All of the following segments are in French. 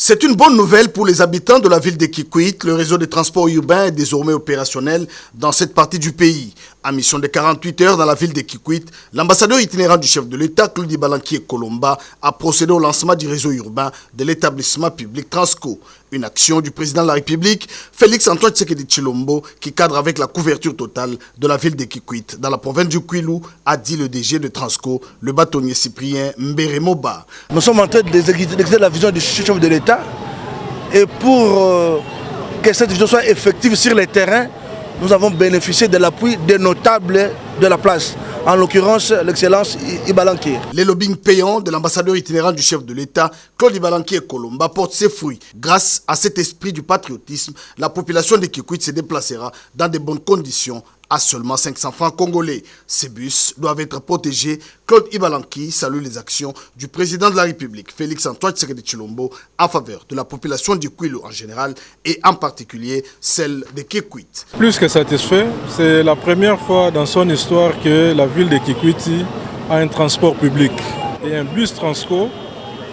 C'est une bonne nouvelle pour les habitants de la ville de Kikwit. Le réseau de transport urbain est désormais opérationnel dans cette partie du pays. En mission de 48 heures dans la ville de Kikwit, l'ambassadeur itinérant du chef de l'État, Claude Ibalanki Kolomba, a procédé au lancement du réseau urbain de l'établissement public Transco. Une action du président de la République, Félix Antoine Tshisekedi Tshilombo, qui cadre avec la couverture totale de la ville de Kikwit. Dans la province du Kwilu, a dit le DG de Transco, le bâtonnier Cyprien Mberemoba. Nous sommes en train d'exécuter la vision du chef de l'État. Et pour que cette vision soit effective sur le terrain, nous avons bénéficié de l'appui des notables de la place, en l'occurrence l'excellence Ibalanki. Les lobbying payants de l'ambassadeur itinérant du chef de l'État, Claude Ibalanki Kolomba, portent ses fruits. Grâce à cet esprit du patriotisme, la population de Kikwit se déplacera dans de bonnes conditions à seulement 500 francs congolais. Ces bus doivent être protégés. Claude Ibalanki salue les actions du président de la République, Félix Antoine Tshisekedi Tshilombo, en faveur de la population du Kwilu en général et en particulier celle de Kikwit. Plus que satisfait, c'est la première fois dans son histoire que la ville de Kikwit a un transport public et un bus Transco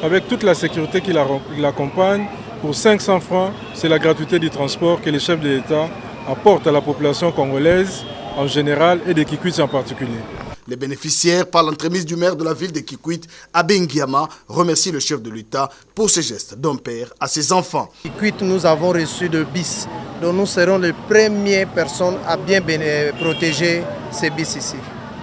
avec toute la sécurité qui l'accompagne. Pour 500 francs, c'est la gratuité du transport que le chef de l'État apporte à la population congolaise en général et de Kikwit en particulier. Les bénéficiaires, par l'entremise du maire de la ville de Kikwit, Abbé Ngiama, remercient le chef de l'État pour ce geste d'un père à ses enfants. Kikwit, nous avons reçu de bis, donc nous serons les premières personnes à bien protéger ces bis ici.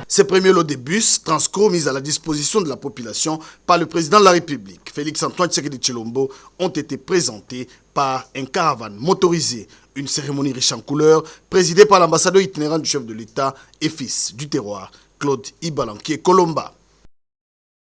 Ces premiers lots de bus Transco mis à la disposition de la population par le président de la République, Félix Antoine Tshisekedi Tshilombo, ont été présentés par un caravane motorisé. Une cérémonie riche en couleurs, présidée par l'ambassadeur itinérant du chef de l'État et fils du terroir, Claude Ibalanki Kolomba.